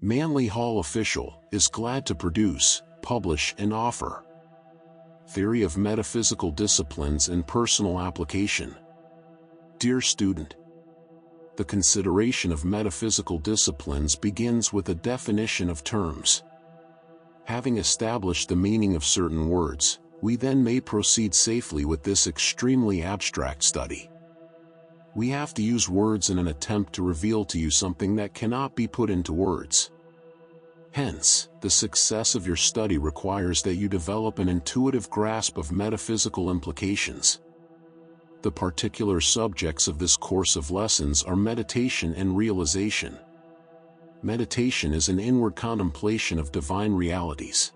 Manly Hall Official is glad to produce, publish and offer. Theory of Metaphysical Disciplines and Personal Application. Dear student, the consideration of metaphysical disciplines begins with a definition of terms. Having established the meaning of certain words, we then may proceed safely with this extremely abstract study. We have to use words in an attempt to reveal to you something that cannot be put into words. Hence, the success of your study requires that you develop an intuitive grasp of metaphysical implications. The particular subjects of this course of lessons are meditation and realization. Meditation is an inward contemplation of divine realities.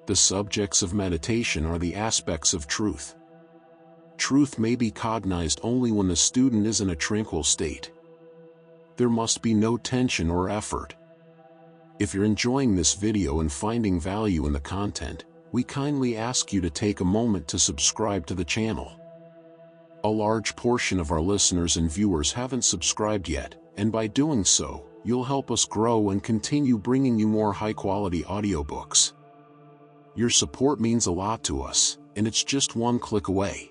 The subjects of meditation are the aspects of truth. Truth may be cognized only when the student is in a tranquil state. There must be no tension or effort. If you're enjoying this video and finding value in the content, we kindly ask you to take a moment to subscribe to the channel. A large portion of our listeners and viewers haven't subscribed yet, and by doing so, you'll help us grow and continue bringing you more high-quality audiobooks. Your support means a lot to us, and it's just one click away.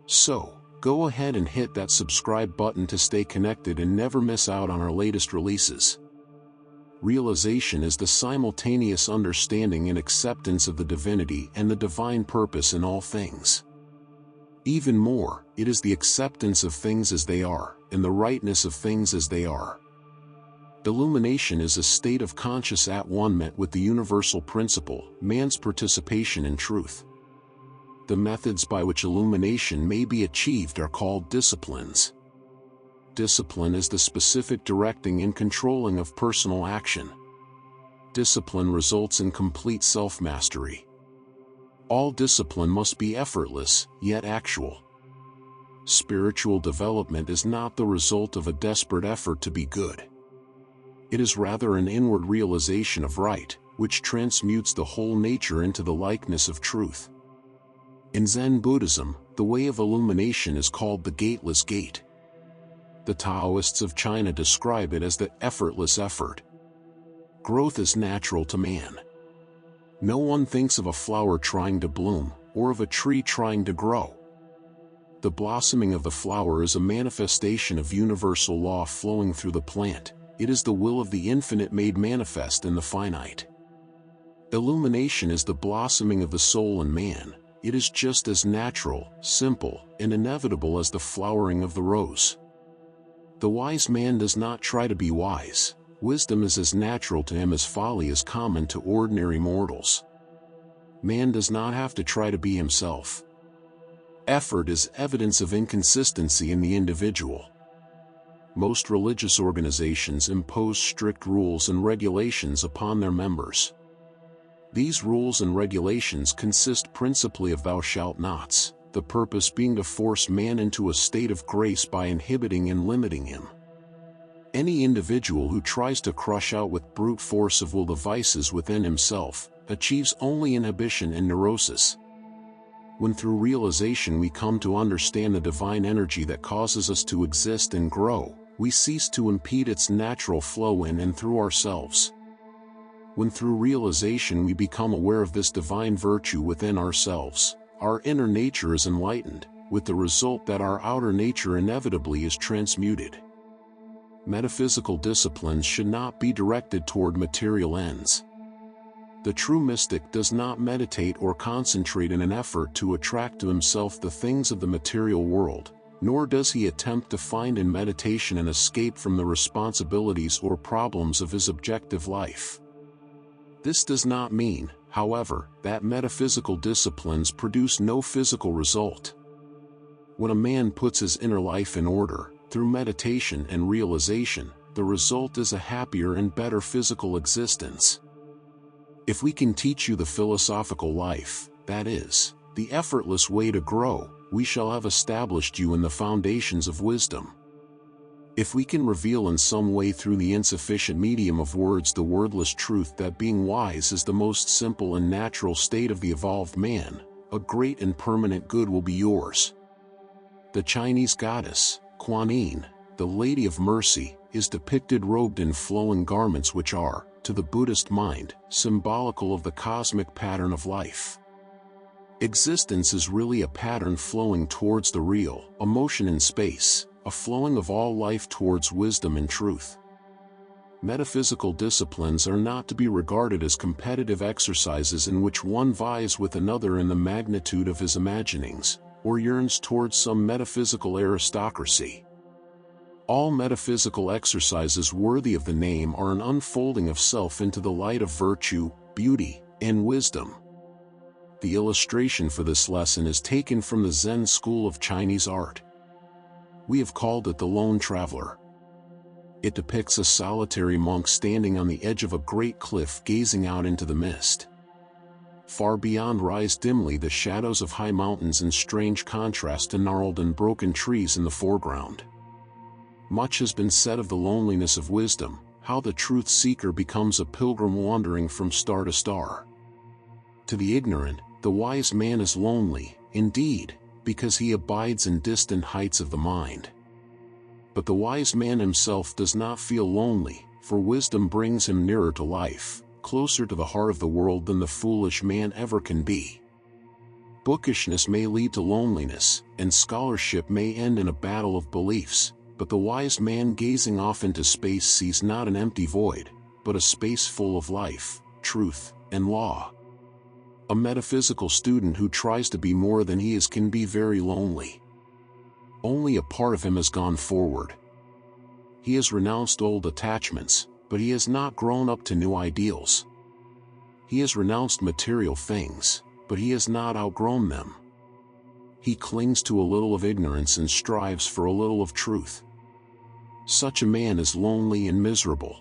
So, go ahead and hit that subscribe button to stay connected and never miss out on our latest releases. Realization is the simultaneous understanding and acceptance of the divinity and the divine purpose in all things. Even more, it is the acceptance of things as they are, and the rightness of things as they are. Illumination is a state of conscious at-one-ment with the universal principle, man's participation in truth. The methods by which illumination may be achieved are called disciplines. Discipline is the specific directing and controlling of personal action. Discipline results in complete self-mastery. All discipline must be effortless, yet actual. Spiritual development is not the result of a desperate effort to be good. It is rather an inward realization of right, which transmutes the whole nature into the likeness of truth. In Zen Buddhism, the way of illumination is called the gateless gate. The Taoists of China describe it as the effortless effort. Growth is natural to man. No one thinks of a flower trying to bloom, or of a tree trying to grow. The blossoming of the flower is a manifestation of universal law flowing through the plant. It is the will of the infinite made manifest in the finite. Illumination is the blossoming of the soul in man. It is just as natural, simple, and inevitable as the flowering of the rose. The wise man does not try to be wise. Wisdom is as natural to him as folly is common to ordinary mortals. Man does not have to try to be himself. Effort is evidence of inconsistency in the individual. Most religious organizations impose strict rules and regulations upon their members. These rules and regulations consist principally of thou shalt nots, the purpose being to force man into a state of grace by inhibiting and limiting him. Any individual who tries to crush out with brute force of will the vices within himself, achieves only inhibition and neurosis. When through realization we come to understand the divine energy that causes us to exist and grow, we cease to impede its natural flow in and through ourselves. When through realization we become aware of this divine virtue within ourselves, our inner nature is enlightened, with the result that our outer nature inevitably is transmuted. Metaphysical disciplines should not be directed toward material ends. The true mystic does not meditate or concentrate in an effort to attract to himself the things of the material world, nor does he attempt to find in meditation an escape from the responsibilities or problems of his objective life. This does not mean, however, that metaphysical disciplines produce no physical result. When a man puts his inner life in order, through meditation and realization, the result is a happier and better physical existence. If we can teach you the philosophical life, that is, the effortless way to grow, we shall have established you in the foundations of wisdom. If we can reveal in some way through the insufficient medium of words the wordless truth that being wise is the most simple and natural state of the evolved man, a great and permanent good will be yours. The Chinese goddess, Kuan Yin, the Lady of Mercy, is depicted robed in flowing garments which are, to the Buddhist mind, symbolical of the cosmic pattern of life. Existence is really a pattern flowing towards the real, a motion in space, a flowing of all life towards wisdom and truth. Metaphysical disciplines are not to be regarded as competitive exercises in which one vies with another in the magnitude of his imaginings, or yearns towards some metaphysical aristocracy. All metaphysical exercises worthy of the name are an unfolding of self into the light of virtue, beauty, and wisdom. The illustration for this lesson is taken from the Zen school of Chinese art. We have called it the Lone Traveler. It depicts a solitary monk standing on the edge of a great cliff gazing out into the mist. Far beyond rise dimly the shadows of high mountains in strange contrast to gnarled and broken trees in the foreground. Much has been said of the loneliness of wisdom, how the truth seeker becomes a pilgrim wandering from star to star. To the ignorant, the wise man is lonely, indeed, because he abides in distant heights of the mind. But the wise man himself does not feel lonely, for wisdom brings him nearer to life, closer to the heart of the world than the foolish man ever can be. Bookishness may lead to loneliness, and scholarship may end in a battle of beliefs, but the wise man gazing off into space sees not an empty void, but a space full of life, truth, and law. A metaphysical student who tries to be more than he is can be very lonely. Only a part of him has gone forward. He has renounced old attachments, but he has not grown up to new ideals. He has renounced material things, but he has not outgrown them. He clings to a little of ignorance and strives for a little of truth. Such a man is lonely and miserable.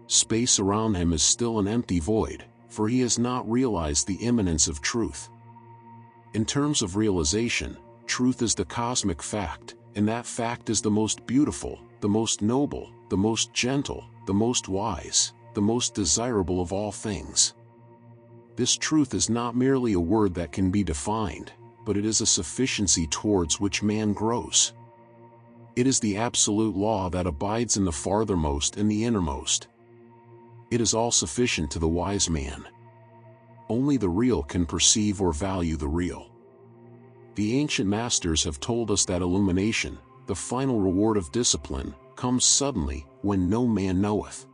Space around him is still an empty void, for he has not realized the immanence of truth. In terms of realization, truth is the cosmic fact, and that fact is the most beautiful, the most noble, the most gentle, the most wise, the most desirable of all things. This truth is not merely a word that can be defined, but it is a sufficiency towards which man grows. It is the absolute law that abides in the farthermost and the innermost. It is all sufficient to the wise man. Only the real can perceive or value the real. The ancient masters have told us that illumination, the final reward of discipline, comes suddenly, when no man knoweth.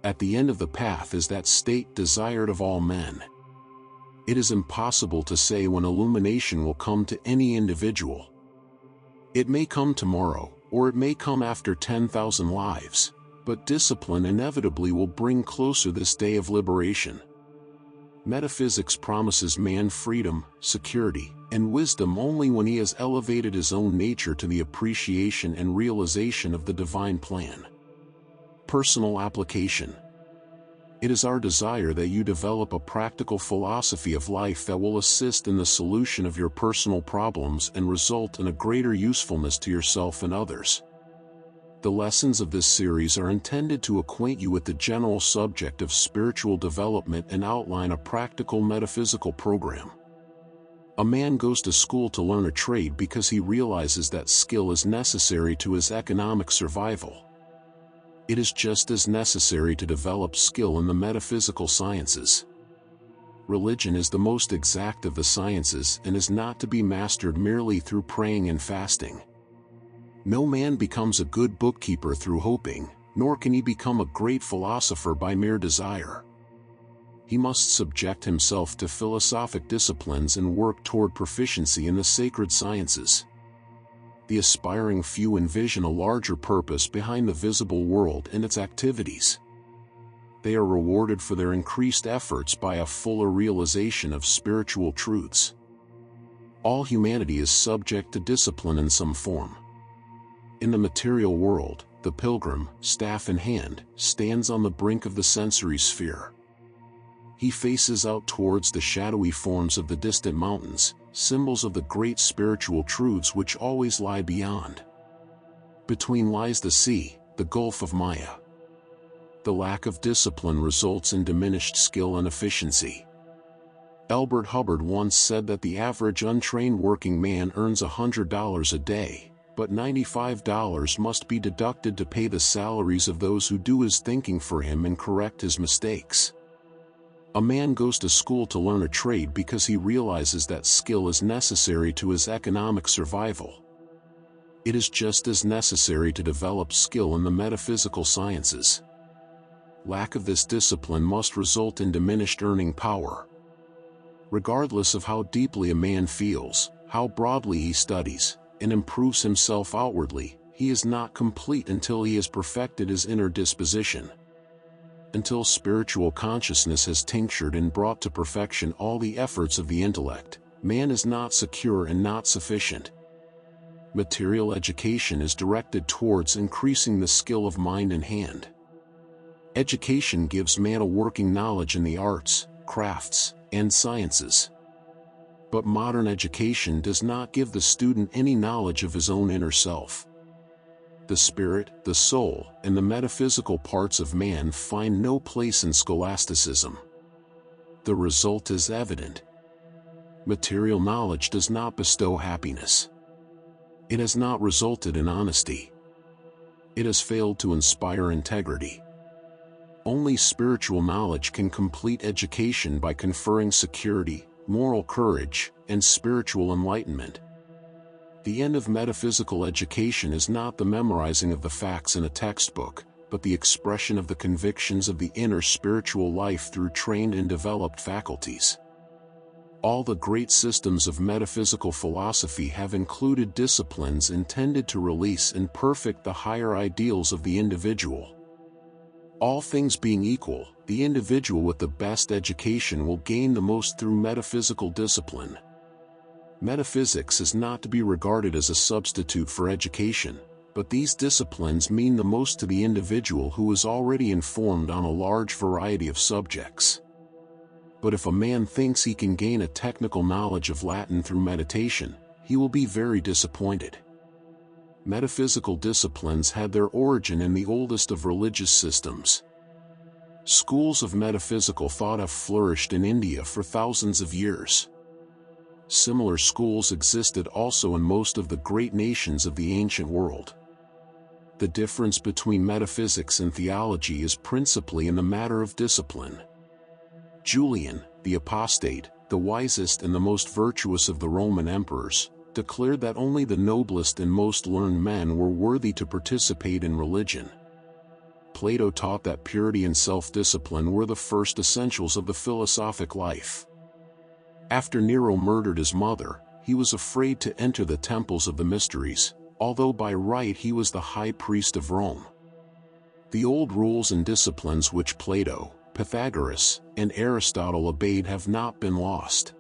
At the end of the path is that state desired of all men. It is impossible to say when illumination will come to any individual. It may come tomorrow, or it may come after 10,000 lives, but discipline inevitably will bring closer this day of liberation. Metaphysics promises man freedom, security, and wisdom only when he has elevated his own nature to the appreciation and realization of the divine plan. Personal application. It is our desire that you develop a practical philosophy of life that will assist in the solution of your personal problems and result in a greater usefulness to yourself and others. The lessons of this series are intended to acquaint you with the general subject of spiritual development and outline a practical metaphysical program. A man goes to school to learn a trade because he realizes that skill is necessary to his economic survival. It is just as necessary to develop skill in the metaphysical sciences. Religion is the most exact of the sciences and is not to be mastered merely through praying and fasting. No man becomes a good bookkeeper through hoping, nor can he become a great philosopher by mere desire. He must subject himself to philosophic disciplines and work toward proficiency in the sacred sciences. The aspiring few envision a larger purpose behind the visible world and its activities. They are rewarded for their increased efforts by a fuller realization of spiritual truths. All humanity is subject to discipline in some form. In the material world, the pilgrim, staff in hand, stands on the brink of the sensory sphere. He faces out towards the shadowy forms of the distant mountains, symbols of the great spiritual truths which always lie beyond. Between lies the sea, the gulf of Maya. The lack of discipline results in diminished skill and efficiency. Elbert Hubbard once said that the average untrained working man earns $100 a day, but $95 must be deducted to pay the salaries of those who do his thinking for him and correct his mistakes. A man goes to school to learn a trade because he realizes that skill is necessary to his economic survival. It is just as necessary to develop skill in the metaphysical sciences. Lack of this discipline must result in diminished earning power. Regardless of how deeply a man feels, how broadly he studies, and improves himself outwardly, he is not complete until he has perfected his inner disposition. Until spiritual consciousness has tinctured and brought to perfection all the efforts of the intellect, man is not secure and not sufficient. Material education is directed towards increasing the skill of mind and hand. Education gives man a working knowledge in the arts, crafts, and sciences. But modern education does not give the student any knowledge of his own inner self. The spirit, the soul, and the metaphysical parts of man find no place in scholasticism. The result is evident. Material knowledge does not bestow happiness. It has not resulted in honesty. It has failed to inspire integrity. Only spiritual knowledge can complete education by conferring security, moral courage, and spiritual enlightenment. The end of metaphysical education is not the memorizing of the facts in a textbook, but the expression of the convictions of the inner spiritual life through trained and developed faculties. All the great systems of metaphysical philosophy have included disciplines intended to release and perfect the higher ideals of the individual. All things being equal, the individual with the best education will gain the most through metaphysical discipline. Metaphysics is not to be regarded as a substitute for education, but these disciplines mean the most to the individual who is already informed on a large variety of subjects. But if a man thinks he can gain a technical knowledge of Latin through meditation, he will be very disappointed. Metaphysical disciplines had their origin in the oldest of religious systems. Schools of metaphysical thought have flourished in India for thousands of years. Similar schools existed also in most of the great nations of the ancient world. The difference between metaphysics and theology is principally in the matter of discipline. Julian, the apostate, the wisest and the most virtuous of the Roman emperors, declared that only the noblest and most learned men were worthy to participate in religion. Plato taught that purity and self-discipline were the first essentials of the philosophic life. After Nero murdered his mother, he was afraid to enter the temples of the mysteries, although by right he was the high priest of Rome. The old rules and disciplines which Plato, Pythagoras, and Aristotle obeyed have not been lost.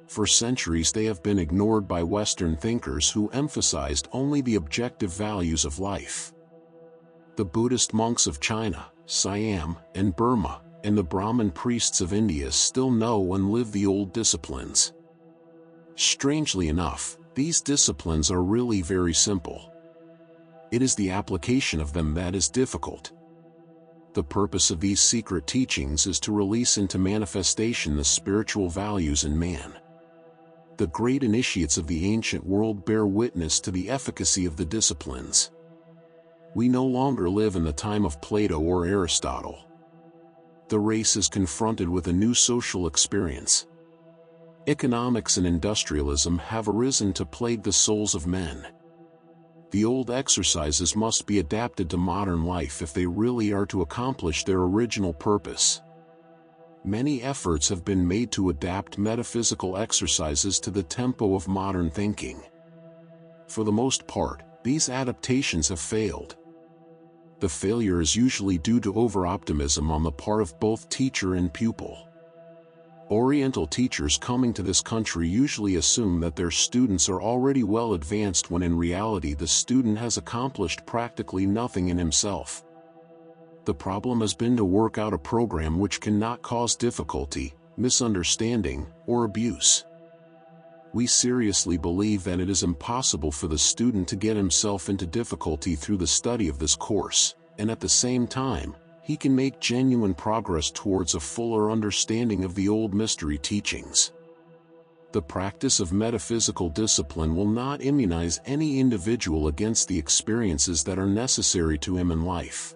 For centuries they have been ignored by Western thinkers who emphasized only the objective values of life. The Buddhist monks of China, Siam, and Burma, and the Brahmin priests of India still know and live the old disciplines. Strangely enough, these disciplines are really very simple. It is the application of them that is difficult. The purpose of these secret teachings is to release into manifestation the spiritual values in man. The great initiates of the ancient world bear witness to the efficacy of the disciplines. We no longer live in the time of Plato or Aristotle. The race is confronted with a new social experience. Economics and industrialism have arisen to plague the souls of men. The old exercises must be adapted to modern life if they really are to accomplish their original purpose. Many efforts have been made to adapt metaphysical exercises to the tempo of modern thinking. For the most part, these adaptations have failed. The failure is usually due to over-optimism on the part of both teacher and pupil. Oriental teachers coming to this country usually assume that their students are already well advanced when in reality the student has accomplished practically nothing in himself. The problem has been to work out a program which cannot cause difficulty, misunderstanding, or abuse. We seriously believe that it is impossible for the student to get himself into difficulty through the study of this course, and at the same time, he can make genuine progress towards a fuller understanding of the old mystery teachings. The practice of metaphysical discipline will not immunize any individual against the experiences that are necessary to him in life.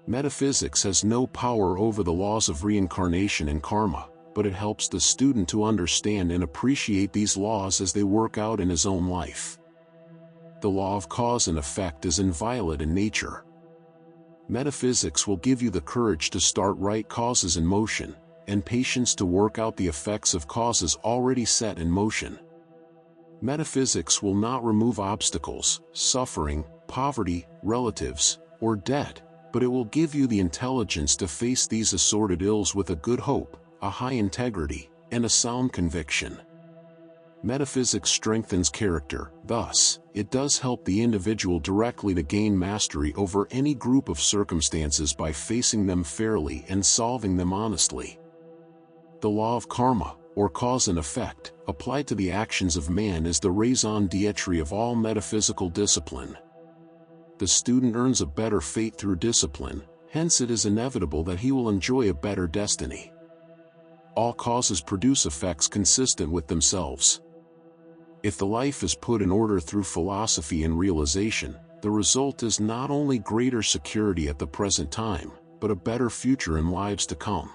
Metaphysics has no power over the laws of reincarnation and karma, but it helps the student to understand and appreciate these laws as they work out in his own life. The law of cause and effect is inviolate in nature. Metaphysics will give you the courage to start right causes in motion, and patience to work out the effects of causes already set in motion. Metaphysics will not remove obstacles, suffering, poverty, relatives, or debt, but it will give you the intelligence to face these assorted ills with a good hope, a high integrity, and a sound conviction. Metaphysics strengthens character, thus, it does help the individual directly to gain mastery over any group of circumstances by facing them fairly and solving them honestly. The law of karma, or cause and effect, applied to the actions of man is the raison d'etre of all metaphysical discipline. The student earns a better fate through discipline, hence it is inevitable that he will enjoy a better destiny. All causes produce effects consistent with themselves. If the life is put in order through philosophy and realization, the result is not only greater security at the present time, but a better future in lives to come.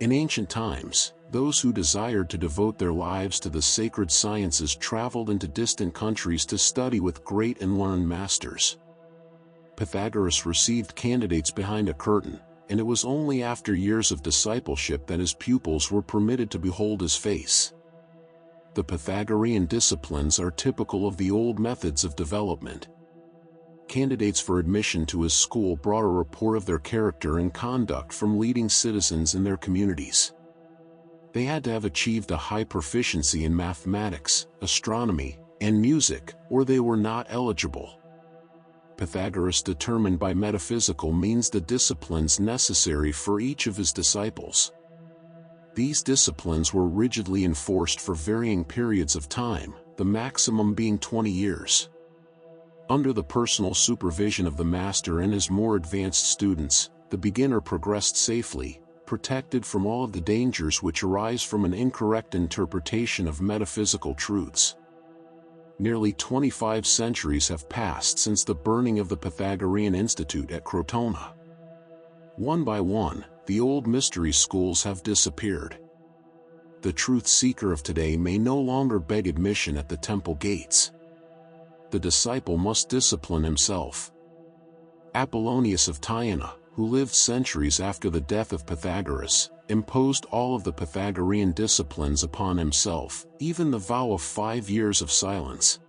In ancient times, those who desired to devote their lives to the sacred sciences traveled into distant countries to study with great and learned masters. Pythagoras received candidates behind a curtain, and it was only after years of discipleship that his pupils were permitted to behold his face. The Pythagorean disciplines are typical of the old methods of development. Candidates for admission to his school brought a report of their character and conduct from leading citizens in their communities. They had to have achieved a high proficiency in mathematics, astronomy, and music, or they were not eligible. Pythagoras determined by metaphysical means the disciplines necessary for each of his disciples. These disciplines were rigidly enforced for varying periods of time, the maximum being 20 years. Under the personal supervision of the master and his more advanced students, the beginner progressed safely, protected from all of the dangers which arise from an incorrect interpretation of metaphysical truths. Nearly 25 centuries have passed since the burning of the Pythagorean Institute at Crotona. One by one, the old mystery schools have disappeared. The truth seeker of today may no longer beg admission at the temple gates. The disciple must discipline himself. Apollonius of Tyana, who lived centuries after the death of Pythagoras, imposed all of the Pythagorean disciplines upon himself, even the vow of 5 years of silence.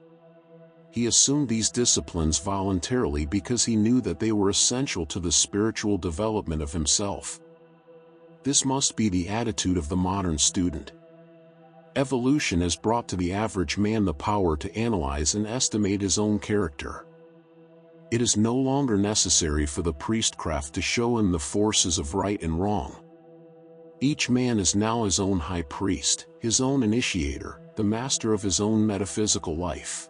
He assumed these disciplines voluntarily because he knew that they were essential to the spiritual development of himself. This must be the attitude of the modern student. Evolution has brought to the average man the power to analyze and estimate his own character. It is no longer necessary for the priestcraft to show him the forces of right and wrong. Each man is now his own high priest, his own initiator, the master of his own metaphysical life.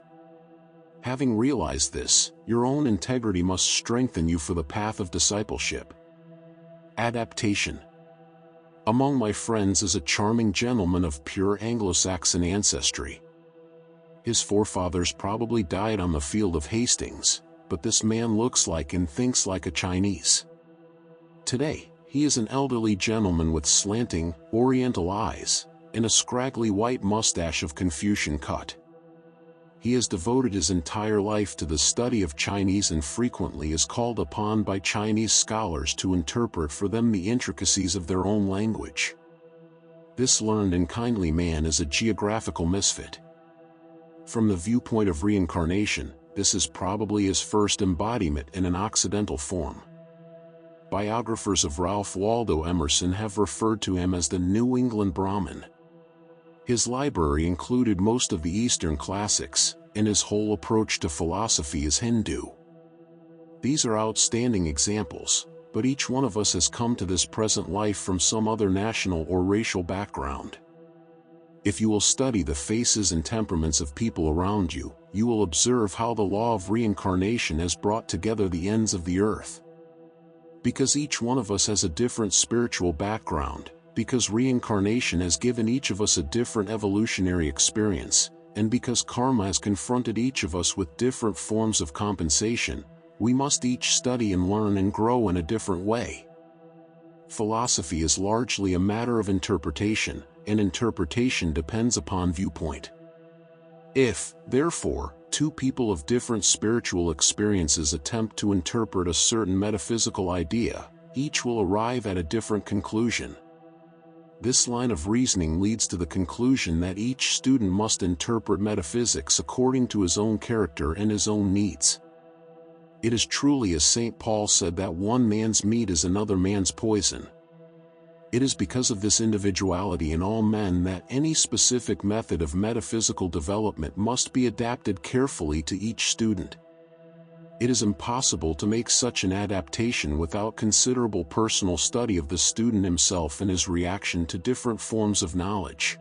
Having realized this, your own integrity must strengthen you for the path of discipleship. Adaptation. Among my friends is a charming gentleman of pure Anglo-Saxon ancestry. His forefathers probably died on the field of Hastings, but this man looks like and thinks like a Chinese. Today, he is an elderly gentleman with slanting, oriental eyes, and a scraggly white mustache of Confucian cut. He has devoted his entire life to the study of Chinese and frequently is called upon by Chinese scholars to interpret for them the intricacies of their own language. This learned and kindly man is a geographical misfit. From the viewpoint of reincarnation, this is probably his first embodiment in an Occidental form. Biographers of Ralph Waldo Emerson have referred to him as the New England Brahmin. His library included most of the Eastern classics, and his whole approach to philosophy is Hindu. These are outstanding examples, but each one of us has come to this present life from some other national or racial background. If you will study the faces and temperaments of people around you, you will observe how the law of reincarnation has brought together the ends of the earth. Because each one of us has a different spiritual background, Because reincarnation has given each of us a different evolutionary experience, and because karma has confronted each of us with different forms of compensation, we must each study and learn and grow in a different way. Philosophy is largely a matter of interpretation, and interpretation depends upon viewpoint. If, therefore, two people of different spiritual experiences attempt to interpret a certain metaphysical idea, each will arrive at a different conclusion. This line of reasoning leads to the conclusion that each student must interpret metaphysics according to his own character and his own needs. It is truly as St. Paul said that one man's meat is another man's poison. It is because of this individuality in all men that any specific method of metaphysical development must be adapted carefully to each student. It is impossible to make such an adaptation without considerable personal study of the student himself and his reaction to different forms of knowledge.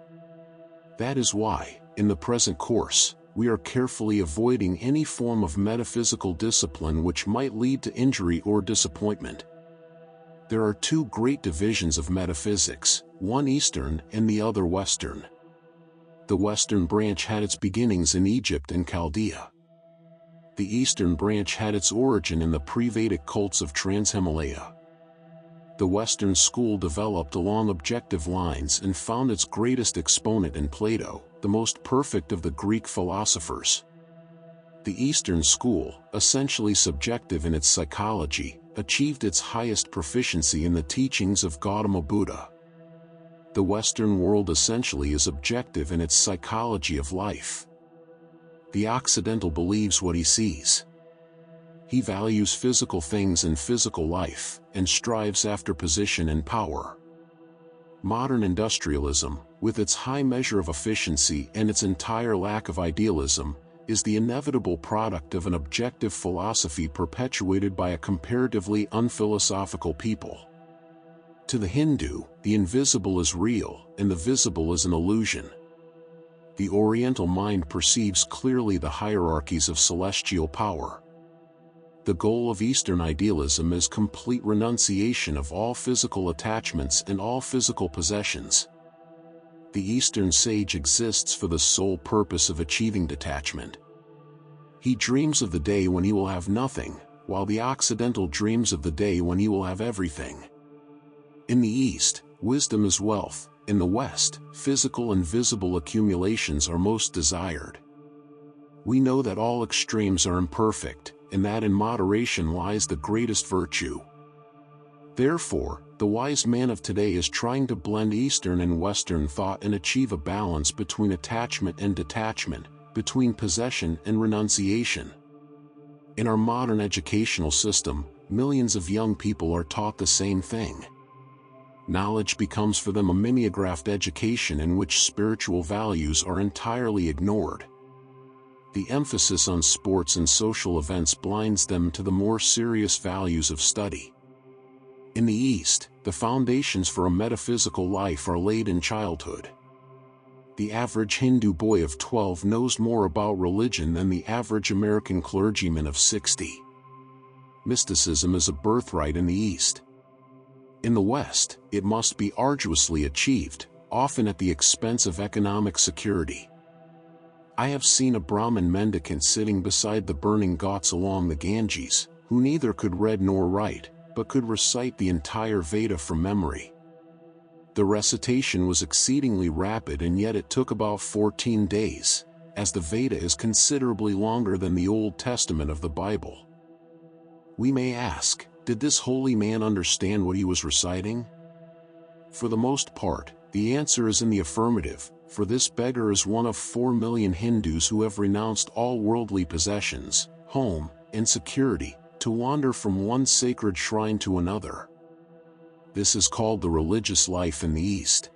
That is why, in the present course, we are carefully avoiding any form of metaphysical discipline which might lead to injury or disappointment. There are two great divisions of metaphysics, one Eastern and the other Western. The Western branch had its beginnings in Egypt and Chaldea. The Eastern branch had its origin in the pre-Vedic cults of Trans-Himalaya. The Western school developed along objective lines and found its greatest exponent in Plato, the most perfect of the Greek philosophers. The Eastern school, essentially subjective in its psychology, achieved its highest proficiency in the teachings of Gautama Buddha. The Western world essentially is objective in its psychology of life. The Occidental believes what he sees. He values physical things and physical life, and strives after position and power. Modern industrialism, with its high measure of efficiency and its entire lack of idealism, is the inevitable product of an objective philosophy perpetuated by a comparatively unphilosophical people. To the Hindu, the invisible is real, and the visible is an illusion. The Oriental mind perceives clearly the hierarchies of celestial power. The goal of Eastern idealism is complete renunciation of all physical attachments and all physical possessions. The Eastern sage exists for the sole purpose of achieving detachment. He dreams of the day when he will have nothing, while the Occidental dreams of the day when he will have everything. In the East, wisdom is wealth. In the West, physical and visible accumulations are most desired. We know that all extremes are imperfect, and that in moderation lies the greatest virtue. Therefore, the wise man of today is trying to blend Eastern and Western thought and achieve a balance between attachment and detachment, between possession and renunciation. In our modern educational system, millions of young people are taught the same thing. Knowledge becomes for them a mimeographed education in which spiritual values are entirely ignored. The emphasis on sports and social events blinds them to the more serious values of study. In the East, the foundations for a metaphysical life are laid in childhood. The average Hindu boy of 12 knows more about religion than the average American clergyman of 60. Mysticism is a birthright in the East. In the West, it must be arduously achieved, often at the expense of economic security. I have seen a Brahmin mendicant sitting beside the burning ghats along the Ganges, who neither could read nor write, but could recite the entire Veda from memory. The recitation was exceedingly rapid, and yet it took about 14 days, as the Veda is considerably longer than the Old Testament of the Bible. We may ask, did this holy man understand what he was reciting? For the most part, the answer is in the affirmative, for this beggar is one of 4 million Hindus who have renounced all worldly possessions, home, and security, to wander from one sacred shrine to another. This is called the religious life in the East.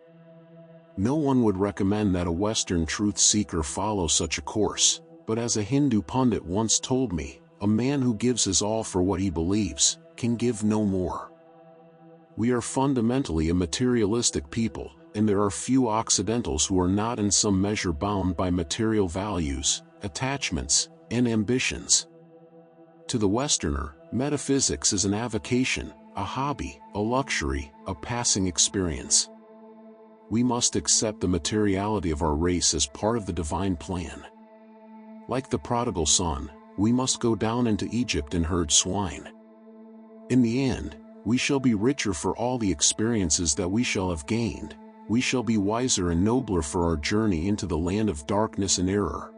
No one would recommend that a Western truth seeker follow such a course, but as a Hindu pundit once told me, a man who gives his all for what he believes, can give no more. We are fundamentally a materialistic people, and there are few Occidentals who are not in some measure bound by material values, attachments, and ambitions. To the Westerner, metaphysics is an avocation, a hobby, a luxury, a passing experience. we must accept the materiality of our race as part of the divine plan. Like the prodigal son, we must go down into Egypt and herd swine. In the end, we shall be richer for all the experiences that we shall have gained. We shall be wiser and nobler for our journey into the land of darkness and error.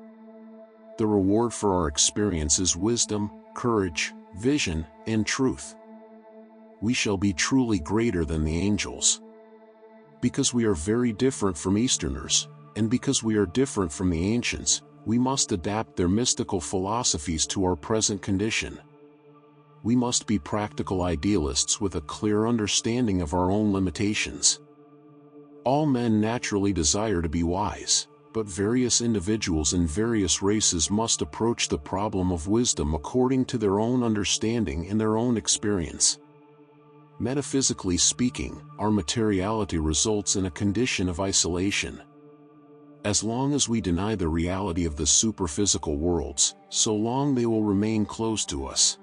The reward for our experience is wisdom, courage, vision, and truth. We shall be truly greater than the angels. Because we are very different from Easterners, and because we are different from the ancients, we must adapt their mystical philosophies to our present condition. We must be practical idealists with a clear understanding of our own limitations. All men naturally desire to be wise, but various individuals in various races must approach the problem of wisdom according to their own understanding and their own experience. Metaphysically speaking, our materiality results in a condition of isolation. As long as we deny the reality of the superphysical worlds, so long they will remain closed to us.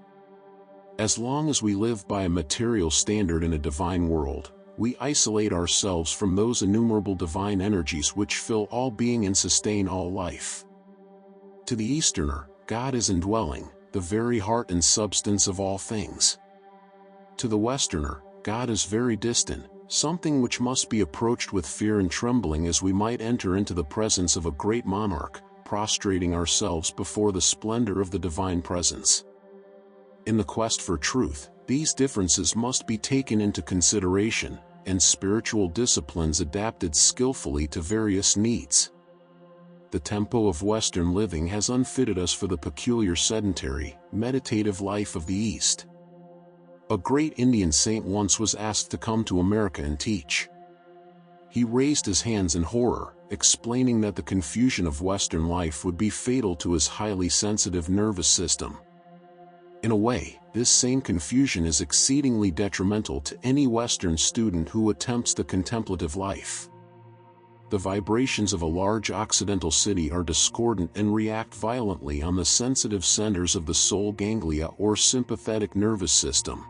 As long as we live by a material standard in a divine world, we isolate ourselves from those innumerable divine energies which fill all being and sustain all life. To the Easterner, God is indwelling, the very heart and substance of all things. To the Westerner, God is very distant, something which must be approached with fear and trembling, as we might enter into the presence of a great monarch, prostrating ourselves before the splendor of the divine presence. In the quest for truth, these differences must be taken into consideration, and spiritual disciplines adapted skillfully to various needs. The tempo of Western living has unfitted us for the peculiar sedentary, meditative life of the East. A great Indian saint once was asked to come to America and teach. He raised his hands in horror, explaining that the confusion of Western life would be fatal to his highly sensitive nervous system. In a way, this same confusion is exceedingly detrimental to any Western student who attempts the contemplative life. The vibrations of a large Occidental city are discordant and react violently on the sensitive centers of the soul ganglia or sympathetic nervous system.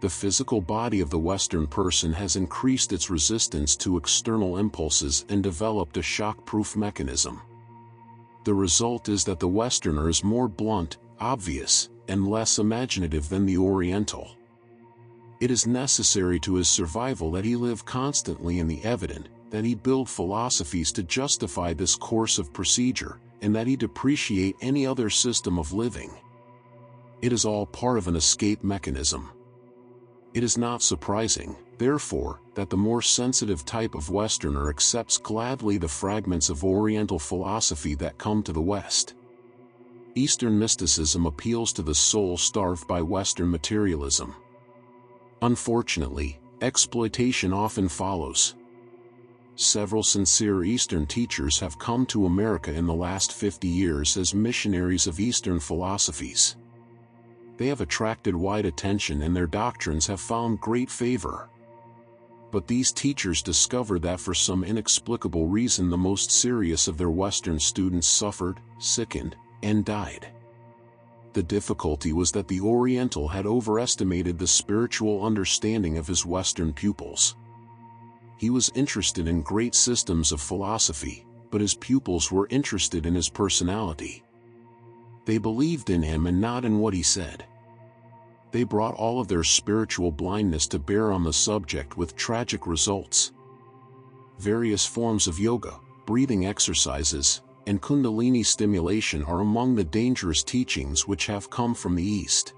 The physical body of the Western person has increased its resistance to external impulses and developed a shock-proof mechanism. The result is that the Westerner is more blunt, obvious, and less imaginative than the Oriental. It is necessary to his survival that he live constantly in the evident, that he build philosophies to justify this course of procedure, and that he depreciate any other system of living. It is all part of an escape mechanism. It is not surprising, therefore, that the more sensitive type of Westerner accepts gladly the fragments of Oriental philosophy that come to the West. Eastern mysticism appeals to the soul starved by Western materialism. Unfortunately, exploitation often follows. Several sincere Eastern teachers have come to America in the last 50 years as missionaries of Eastern philosophies. They have attracted wide attention and their doctrines have found great favor. But these teachers discovered that for some inexplicable reason the most serious of their Western students suffered, sickened, and died. The difficulty was that the Oriental had overestimated the spiritual understanding of his Western pupils. He was interested in great systems of philosophy, but his pupils were interested in his personality. They believed in him and not in what he said. They brought all of their spiritual blindness to bear on the subject with tragic results. Various forms of yoga, breathing exercises, and kundalini stimulation are among the dangerous teachings which have come from the East.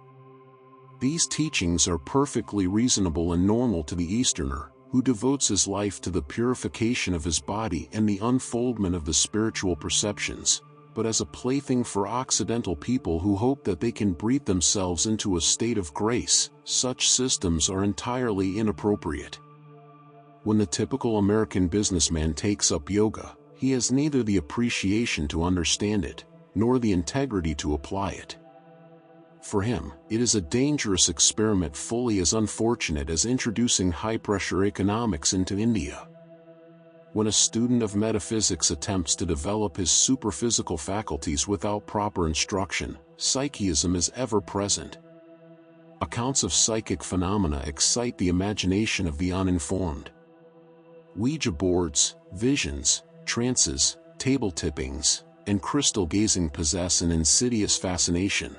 These teachings are perfectly reasonable and normal to the Easterner, who devotes his life to the purification of his body and the unfoldment of the spiritual perceptions, but as a plaything for Occidental people who hope that they can breathe themselves into a state of grace, such systems are entirely inappropriate. When the typical American businessman takes up yoga, he has neither the appreciation to understand it, nor the integrity to apply it. For him, it is a dangerous experiment fully as unfortunate as introducing high-pressure economics into India. When a student of metaphysics attempts to develop his superphysical faculties without proper instruction, psychism is ever present. Accounts of psychic phenomena excite the imagination of the uninformed. Ouija boards, visions, trances, table tippings, and crystal gazing possess an insidious fascination.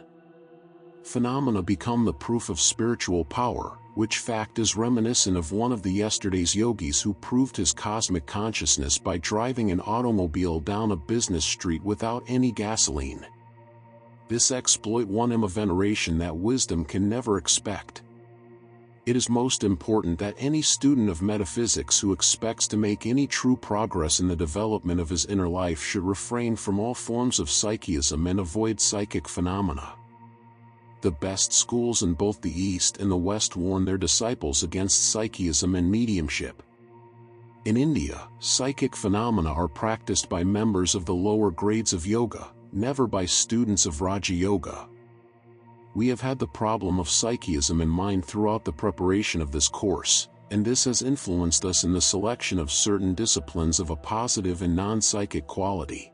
Phenomena become the proof of spiritual power, which fact is reminiscent of one of the yesterday's yogis who proved his cosmic consciousness by driving an automobile down a business street without any gasoline. This exploit won him a veneration that wisdom can never expect. It is most important that any student of metaphysics who expects to make any true progress in the development of his inner life should refrain from all forms of psychism and avoid psychic phenomena. The best schools in both the East and the West warn their disciples against psychism and mediumship. In India, psychic phenomena are practiced by members of the lower grades of yoga, never by students of Raja Yoga. We have had the problem of psychism in mind throughout the preparation of this course, and this has influenced us in the selection of certain disciplines of a positive and non-psychic quality.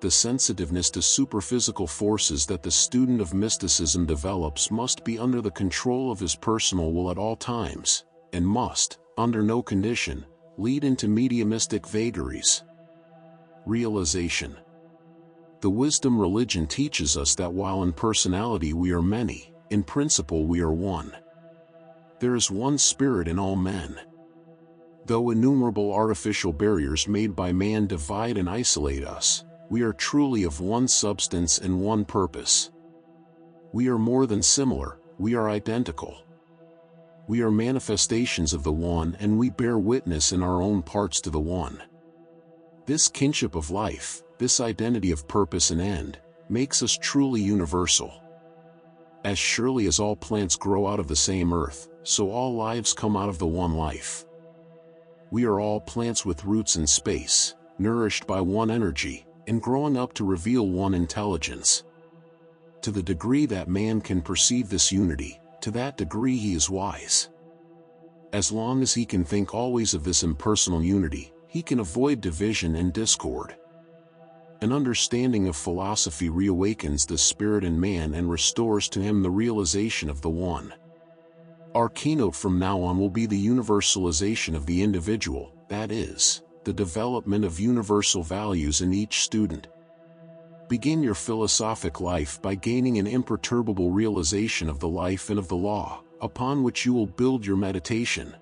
The sensitiveness to superphysical forces that the student of mysticism develops must be under the control of his personal will at all times, and must, under no condition, lead into mediumistic vagaries. Realization. The wisdom religion teaches us that while in personality we are many, in principle we are one. There is one spirit in all men. Though innumerable artificial barriers made by man divide and isolate us, we are truly of one substance and one purpose. We are more than similar, we are identical. We are manifestations of the one, and we bear witness in our own parts to the one. This kinship of life, this identity of purpose and end, makes us truly universal. As surely as all plants grow out of the same earth, so all lives come out of the one life. We are all plants with roots in space, nourished by one energy, and growing up to reveal one intelligence. To the degree that man can perceive this unity, to that degree he is wise. As long as he can think always of this impersonal unity, he can avoid division and discord. An understanding of philosophy reawakens the spirit in man and restores to him the realization of the one. Our keynote from now on will be the universalization of the individual, that is, the development of universal values in each student. Begin your philosophic life by gaining an imperturbable realization of the life and of the law, upon which you will build your meditation.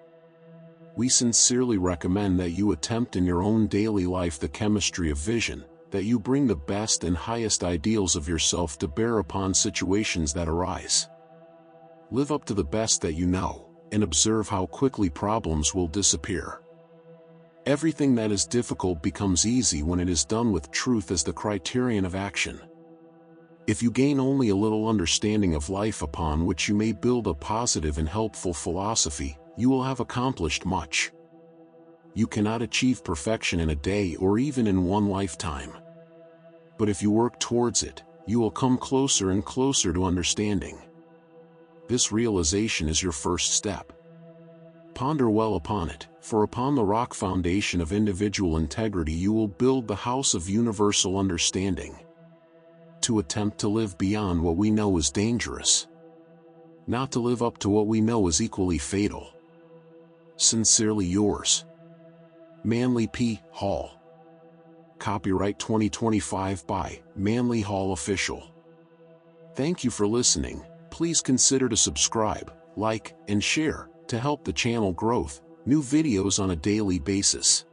We sincerely recommend that you attempt in your own daily life the chemistry of vision, that you bring the best and highest ideals of yourself to bear upon situations that arise. Live up to the best that you know, and observe how quickly problems will disappear. Everything that is difficult becomes easy when it is done with truth as the criterion of action. If you gain only a little understanding of life upon which you may build a positive and helpful philosophy, you will have accomplished much. You cannot achieve perfection in a day or even in one lifetime. But if you work towards it, you will come closer and closer to understanding. This realization is your first step. Ponder well upon it, for upon the rock foundation of individual integrity you will build the house of universal understanding. To attempt to live beyond what we know is dangerous. Not to live up to what we know is equally fatal. Sincerely yours, Manly P. Hall. Copyright 2025 by Manly Hall Official. Thank you for listening. Please consider to subscribe, like, and share, to help the channel growth, new videos on a daily basis.